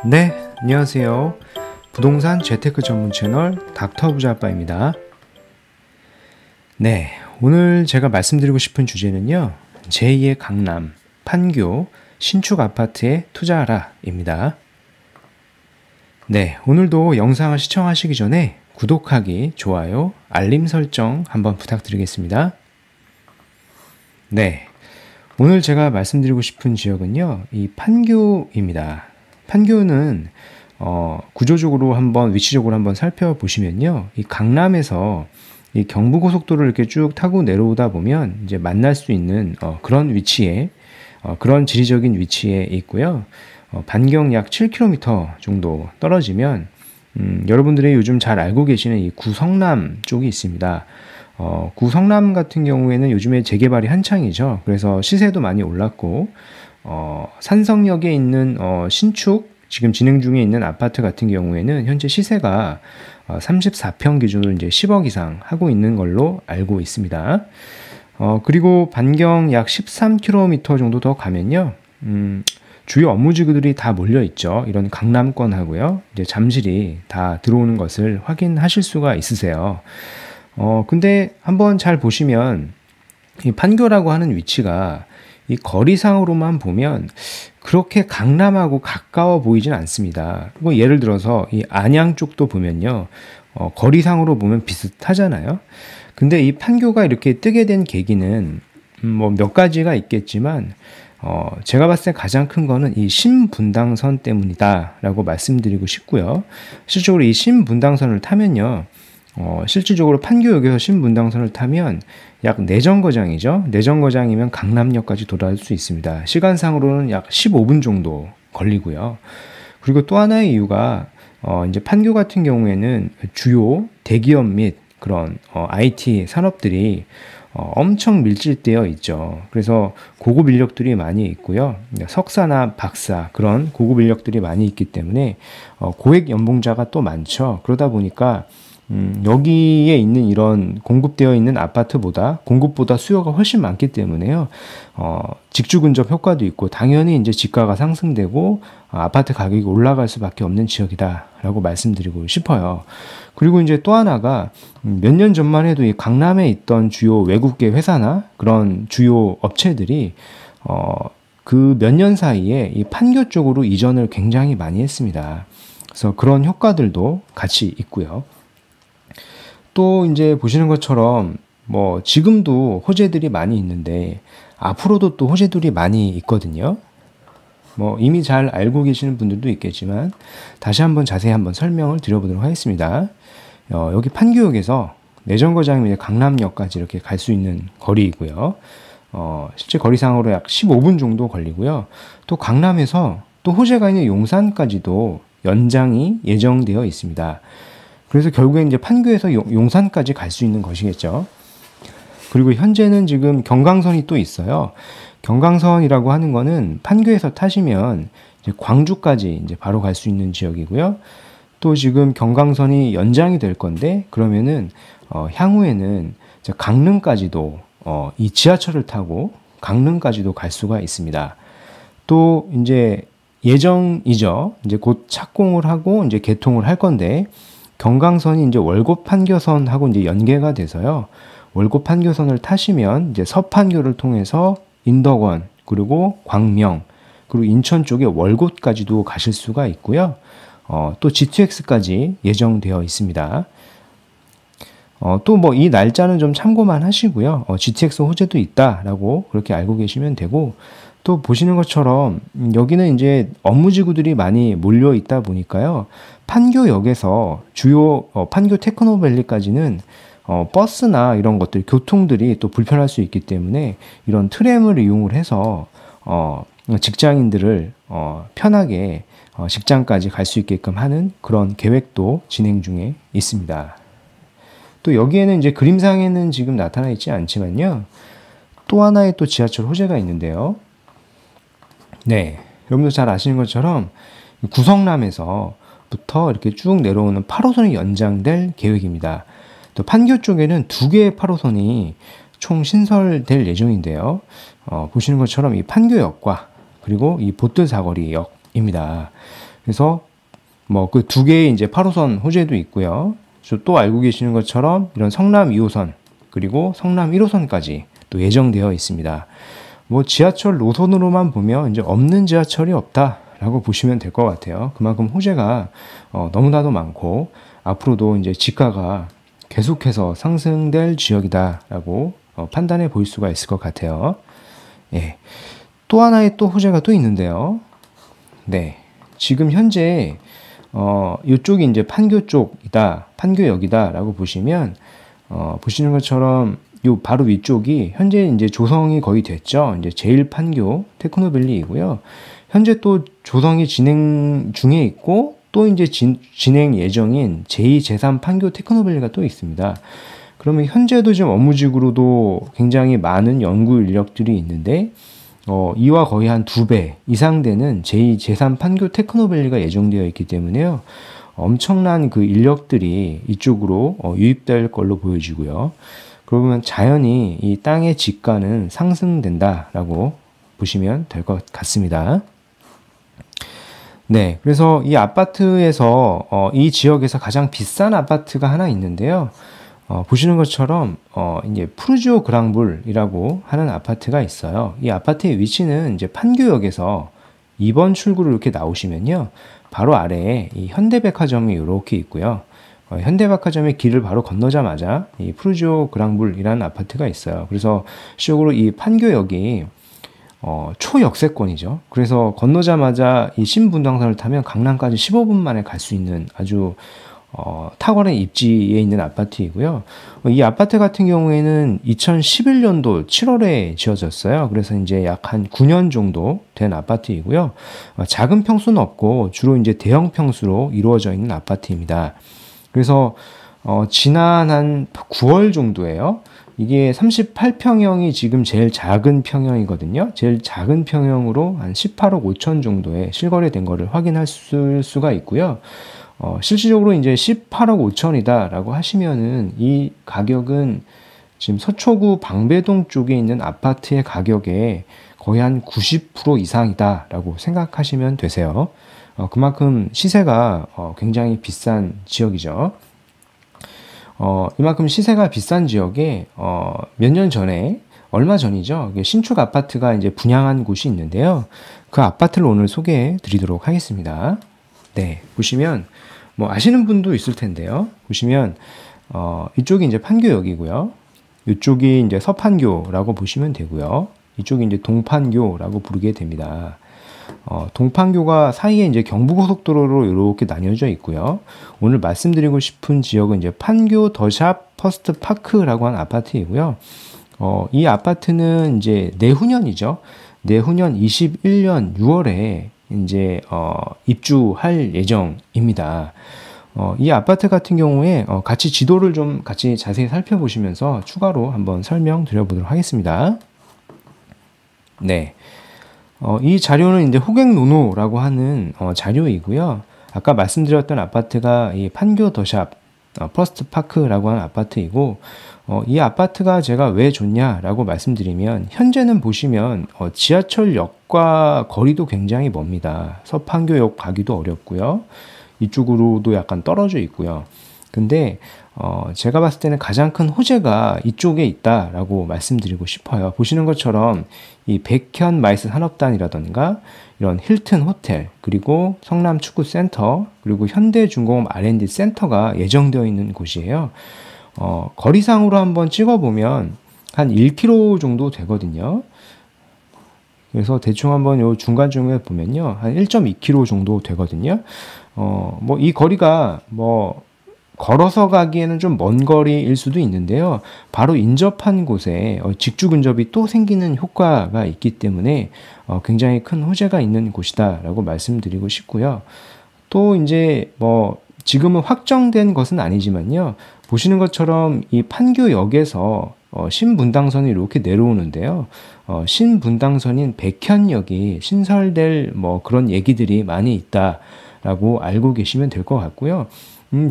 네, 안녕하세요. 부동산 재테크 전문 채널 닥터 부자아빠입니다. 네, 오늘 제가 말씀드리고 싶은 주제는요. 제2의 강남, 판교, 신축 아파트에 투자하라 입니다. 네, 오늘도 영상을 시청하시기 전에 구독하기, 좋아요, 알림 설정 한번 부탁드리겠습니다. 네, 오늘 제가 말씀드리고 싶은 지역은요. 이 판교입니다. 판교는 구조적으로 한번 위치적으로 한번 살펴보시면요. 이 강남에서 이 경부고속도로를 이렇게 쭉 타고 내려오다 보면 이제 만날 수 있는 그런 위치에 그런 지리적인 위치에 있고요. 반경 약 7km 정도 떨어지면 여러분들이 요즘 잘 알고 계시는 이 구성남 쪽이 있습니다. 구성남 같은 경우에는 요즘에 재개발이 한창이죠. 그래서 시세도 많이 올랐고 산성역에 있는 신축 지금 진행 중에 있는 아파트 같은 경우에는 현재 시세가 34평 기준으로 이제 10억 이상 하고 있는 걸로 알고 있습니다. 그리고 반경 약 13km 정도 더 가면요. 주요 업무지구들이 다 몰려 있죠. 이런 강남권하고요. 이제 잠실이 다 들어오는 것을 확인하실 수가 있으세요. 근데 한번 잘 보시면 이 판교라고 하는 위치가 이 거리상으로만 보면 그렇게 강남하고 가까워 보이진 않습니다. 뭐 예를 들어서 이 안양 쪽도 보면요. 거리상으로 보면 비슷하잖아요. 근데 이 판교가 이렇게 뜨게 된 계기는 뭐 몇 가지가 있겠지만 제가 봤을 때 가장 큰 거는 이 신분당선 때문이다라고 말씀드리고 싶고요. 실제로 이 신분당선을 타면요. 실질적으로 판교역에서 신분당선을 타면 약 내정거장이죠. 내정거장이면 강남역까지 도달할 수 있습니다. 시간상으로는 약 15분 정도 걸리고요. 그리고 또 하나의 이유가 이제 판교 같은 경우에는 주요 대기업 및 그런 IT 산업들이 엄청 밀집되어 있죠. 그래서 고급 인력들이 많이 있고요. 석사나 박사 그런 고급 인력들이 많이 있기 때문에 고액 연봉자가 또 많죠. 그러다 보니까 여기에 있는 이런 공급되어 있는 아파트보다 공급보다 수요가 훨씬 많기 때문에요. 직주 근접 효과도 있고 당연히 이제 집가가 상승되고 아파트 가격이 올라갈 수밖에 없는 지역이다라고 말씀드리고 싶어요. 그리고 이제 또 하나가 몇 년 전만 해도 이 강남에 있던 주요 외국계 회사나 그런 주요 업체들이 그 몇 년 사이에 이 판교 쪽으로 이전을 굉장히 많이 했습니다. 그래서 그런 효과들도 같이 있고요. 또 이제 보시는 것처럼 뭐 지금도 호재들이 많이 있는데 앞으로도 또 호재들이 많이 있거든요. 뭐 이미 잘 알고 계시는 분들도 있겠지만 다시 한번 자세히 한번 설명을 드려보도록 하겠습니다. 여기 판교역에서 내정거장이면 강남역까지 이렇게 갈 수 있는 거리이고요. 실제 거리상으로 약 15분 정도 걸리고요. 또 강남에서 또 호재가 있는 용산까지도 연장이 예정되어 있습니다. 그래서 결국엔 이제 판교에서 용산까지 갈 수 있는 것이겠죠. 그리고 현재는 지금 경강선이 또 있어요. 경강선이라고 하는 거는 판교에서 타시면 이제 광주까지 이제 바로 갈 수 있는 지역이고요. 또 지금 경강선이 연장이 될 건데 그러면은 향후에는 이제 강릉까지도 이 지하철을 타고 강릉까지도 갈 수가 있습니다. 또 이제 예정이죠. 이제 곧 착공을 하고 이제 개통을 할 건데 경강선이 이제 월곡 판교선하고 이제 연계가 돼서요. 월곡 판교선을 타시면 이제 서판교를 통해서 인덕원 그리고 광명 그리고 인천 쪽에 월곶까지도 가실 수가 있고요. 또 GTX까지 예정되어 있습니다. 또 뭐 이 날짜는 좀 참고만 하시고요. GTX 호재도 있다라고 그렇게 알고 계시면 되고 또 보시는 것처럼 여기는 이제 업무지구들이 많이 몰려 있다 보니까요. 판교역에서 주요 판교 테크노밸리까지는 버스나 이런 것들 교통들이 또 불편할 수 있기 때문에 이런 트램을 이용을 해서 직장인들을 편하게 직장까지 갈 수 있게끔 하는 그런 계획도 진행 중에 있습니다. 또 여기에는 이제 그림상에는 지금 나타나 있지 않지만요. 또 하나의 또 지하철 호재가 있는데요. 네, 여러분도 잘 아시는 것처럼 구성남에서부터 이렇게 쭉 내려오는 8호선이 연장될 계획입니다. 또 판교 쪽에는 2개의 8호선이 총 신설될 예정인데요. 보시는 것처럼 이 판교역과 그리고 이 보뜰사거리역 지역입니다. 그래서 뭐 그 두 개의 이제 8호선 호재도 있고요. 또 알고 계시는 것처럼 이런 성남 2호선 그리고 성남 1호선까지 또 예정되어 있습니다. 뭐 지하철 노선으로만 보면 이제 없는 지하철이 없다라고 보시면 될 것 같아요. 그만큼 호재가 너무나도 많고 앞으로도 이제 지가가 계속해서 상승될 지역이다라고 판단해 볼 수가 있을 것 같아요. 예. 또 하나의 또 호재가 또 있는데요. 네. 지금 현재 이쪽이 이제 판교 쪽이다, 판교역이다라고 보시면 보시는 것처럼 요 바로 위쪽이 현재 이제 조성이 거의 됐죠. 이제 제일 판교 테크노밸리이고요. 현재 또 조성이 진행 중에 있고 또 이제 진행 예정인 제2, 제3 판교 테크노밸리가 또 있습니다. 그러면 현재도 지금 업무직으로도 굉장히 많은 연구 인력들이 있는데 이와 거의 한 2배 이상 되는 제2, 제3 판교 테크노밸리가 예정되어 있기 때문에요. 엄청난 그 인력들이 이쪽으로 유입될 걸로 보여지고요. 그러면 자연히 이 땅의 지가는 상승된다라고 보시면 될 것 같습니다. 네, 그래서 이 아파트에서 이 지역에서 가장 비싼 아파트가 하나 있는데요. 보시는 것처럼 이제 푸르지오 그랑블이라고 하는 아파트가 있어요. 이 아파트의 위치는 이제 판교역에서 2번 출구로 이렇게 나오시면요, 바로 아래에 이 현대백화점이 이렇게 있고요. 현대백화점의 길을 바로 건너자마자 이 푸르지오 그랑블이라는 아파트가 있어요. 그래서 실적으로 이 판교역이 초역세권이죠. 그래서 건너자마자 이 신분당선을 타면 강남까지 15분 만에 갈 수 있는 아주 탁월한 입지에 있는 아파트이고요. 이 아파트 같은 경우에는 2011년도 7월에 지어졌어요. 그래서 이제 약 한 9년 정도 된 아파트이고요. 작은 평수는 없고 주로 이제 대형 평수로 이루어져 있는 아파트입니다. 그래서 지난 한 9월 정도에요. 이게 38평형이 지금 제일 작은 평형이거든요. 제일 작은 평형으로 한 18억 5천 정도에 실거래된 거를 확인할 수가 있고요. 실질적으로 이제 18억 5천이다라고 하시면은 이 가격은 지금 서초구 방배동 쪽에 있는 아파트의 가격의 거의 한 90% 이상이다라고 생각하시면 되세요. 그만큼 시세가 굉장히 비싼 지역이죠. 이만큼 시세가 비싼 지역에 몇 년 전에 얼마 전이죠. 신축 아파트가 이제 분양한 곳이 있는데요. 그 아파트를 오늘 소개해 드리도록 하겠습니다. 네, 보시면 뭐 아시는 분도 있을 텐데요. 보시면 이쪽이 이제 판교역이고요. 이쪽이 이제 서판교라고 보시면 되고요. 이쪽이 이제 동판교라고 부르게 됩니다. 동판교가 사이에 이제 경부고속도로로 이렇게 나뉘어져 있고요. 오늘 말씀드리고 싶은 지역은 이제 판교 더샵 퍼스트 파크라고 하는 아파트이고요. 이 아파트는 이제 내후년이죠. 내후년 21년 6월에 이제 입주할 예정입니다. 이 아파트 같은 경우에 같이 지도를 좀 같이 자세히 살펴보시면서 추가로 한번 설명드려 보도록 하겠습니다. 네. 이 자료는 이제 호갱노노라고 하는 자료이고요. 아까 말씀드렸던 아파트가 이 판교 더샵 퍼스트 파크라고 하는 아파트이고, 이 아파트가 제가 왜 좋냐라고 말씀드리면, 현재는 보시면 지하철역과 거리도 굉장히 멉니다. 서판교역 가기도 어렵고요. 이쪽으로도 약간 떨어져 있고요. 근데 제가 봤을 때는 가장 큰 호재가 이쪽에 있다라고 말씀드리고 싶어요. 보시는 것처럼 이 백현 마이스 산업단이라던가 이런 힐튼 호텔, 그리고 성남 축구센터, 그리고 현대중공업 R&D 센터가 예정되어 있는 곳이에요. 거리상으로 한번 찍어보면 한 1km 정도 되거든요. 그래서 대충 한번 요 중간중에 보면요, 한 1.2km 정도 되거든요. 뭐 이 거리가 뭐 걸어서 가기에는 좀 먼 거리일 수도 있는데요. 바로 인접한 곳에 직주 근접이 또 생기는 효과가 있기 때문에 굉장히 큰 호재가 있는 곳이다라고 말씀드리고 싶고요. 또 이제 뭐 지금은 확정된 것은 아니지만요. 보시는 것처럼 이 판교역에서 신분당선이 이렇게 내려오는데요. 신분당선인 백현역이 신설될 뭐 그런 얘기들이 많이 있다라고 알고 계시면 될 것 같고요.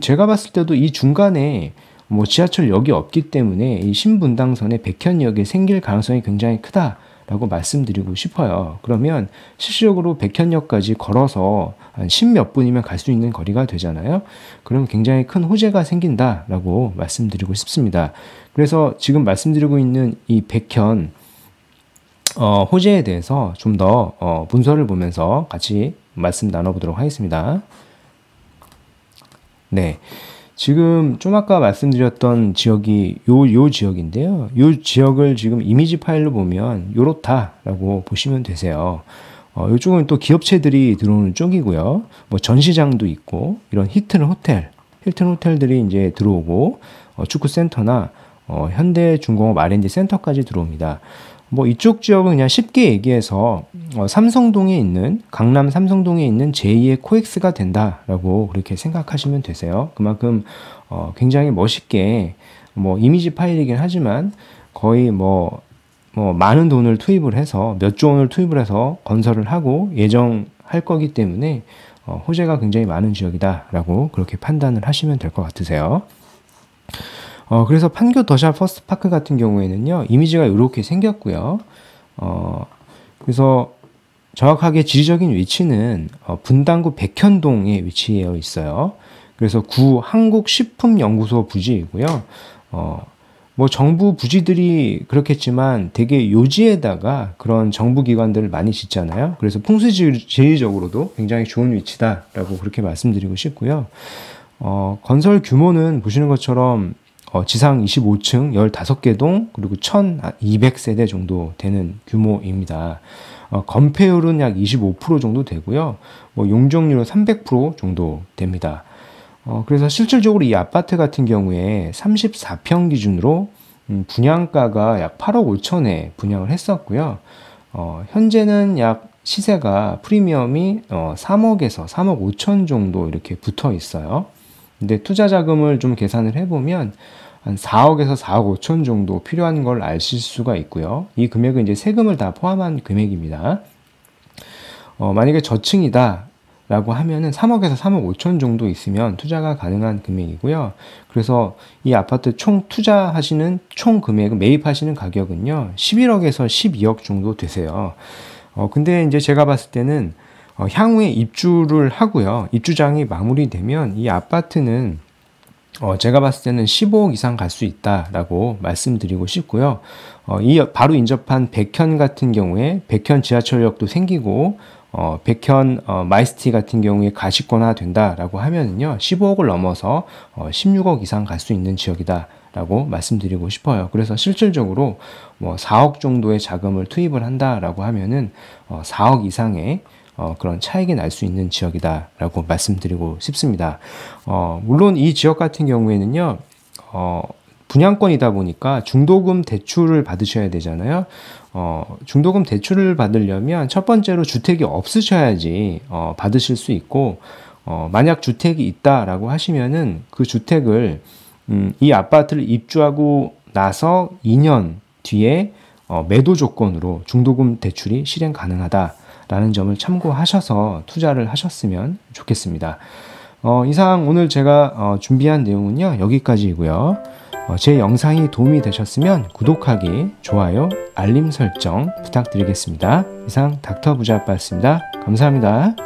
제가 봤을 때도 이 중간에 뭐 지하철역이 없기 때문에 이 신분당선의 백현역이 생길 가능성이 굉장히 크다 라고 말씀드리고 싶어요. 그러면 실질적으로 백현역까지 걸어서 한 10몇 분이면 갈 수 있는 거리가 되잖아요. 그럼 굉장히 큰 호재가 생긴다라고 말씀드리고 싶습니다. 그래서 지금 말씀드리고 있는 이 백현 호재에 대해서 좀 더 문서를 보면서 같이 말씀 나눠보도록 하겠습니다. 네. 지금 좀 아까 말씀드렸던 지역이 요 지역인데요. 요 지역을 지금 이미지 파일로 보면 요렇다라고 보시면 되세요. 이쪽은 또 기업체들이 들어오는 쪽이고요. 뭐 전시장도 있고 이런 힐튼 호텔들이 이제 들어오고 축구센터나 현대중공업 R&D 센터까지 들어옵니다. 뭐 이쪽 지역은 그냥 쉽게 얘기해서 삼성동에 있는 강남 삼성동에 있는 제2의 코엑스가 된다라고 그렇게 생각하시면 되세요. 그만큼 굉장히 멋있게 뭐 이미지 파일이긴 하지만 거의 뭐 많은 돈을 투입을 해서 몇 조 원을 투입을 해서 건설을 하고 예정할 거기 때문에 호재가 굉장히 많은 지역이다라고 그렇게 판단을 하시면 될 것 같으세요. 그래서 판교 더샵 퍼스트파크 같은 경우에는요, 이미지가 이렇게 생겼고요. 그래서 정확하게 지리적인 위치는 분당구 백현동에 위치해 있어요. 그래서 구 한국식품연구소 부지이고요. 뭐 정부 부지들이 그렇겠지만 되게 요지에다가 그런 정부 기관들을 많이 짓잖아요. 그래서 풍수지리적으로도 굉장히 좋은 위치다라고 그렇게 말씀드리고 싶고요. 건설 규모는 보시는 것처럼 지상 25층 15개 동 그리고 1200세대 정도 되는 규모입니다. 건폐율은 약 25% 정도 되고요. 뭐 용적률은 300% 정도 됩니다. 그래서 실질적으로 이 아파트 같은 경우에 34평 기준으로 분양가가 약 8억 5천에 분양을 했었고요. 현재는 약 시세가 프리미엄이 3억에서 3억 5천 정도 이렇게 붙어 있어요. 근데 투자 자금을 좀 계산을 해보면 한 4억에서 4억 5천 정도 필요한 걸 아실 수가 있고요. 이 금액은 이제 세금을 다 포함한 금액입니다. 만약에 저층이다 라고 하면은 3억에서 3억 5천 정도 있으면 투자가 가능한 금액이고요. 그래서 이 아파트 총 투자하시는 총 금액은 매입하시는 가격은요 11억에서 12억 정도 되세요. 근데 이제 제가 봤을 때는 향후에 입주를 하고요. 입주장이 마무리되면 이 아파트는 제가 봤을 때는 15억 이상 갈 수 있다라고 말씀드리고 싶고요. 이 바로 인접한 백현 같은 경우에 백현 지하철역도 생기고 백현 마이스티 같은 경우에 가시권화 된다라고 하면은요 15억을 넘어서 16억 이상 갈 수 있는 지역이다라고 말씀드리고 싶어요. 그래서 실질적으로 뭐 4억 정도의 자금을 투입을 한다라고 하면은 4억 이상의 그런 차익이 날 수 있는 지역이다라고 말씀드리고 싶습니다. 물론 이 지역 같은 경우에는요, 분양권이다 보니까 중도금 대출을 받으셔야 되잖아요. 중도금 대출을 받으려면 첫 번째로 주택이 없으셔야지 받으실 수 있고, 만약 주택이 있다라고 하시면은 그 주택을 이 아파트를 입주하고 나서 2년 뒤에 매도 조건으로 중도금 대출이 실행 가능하다라는 점을 참고하셔서 투자를 하셨으면 좋겠습니다. 이상 오늘 제가 준비한 내용은요 여기까지이고요. 제 영상이 도움이 되셨으면 구독하기, 좋아요, 알림 설정 부탁드리겠습니다. 이상 닥터 부자아빠였습니다. 감사합니다.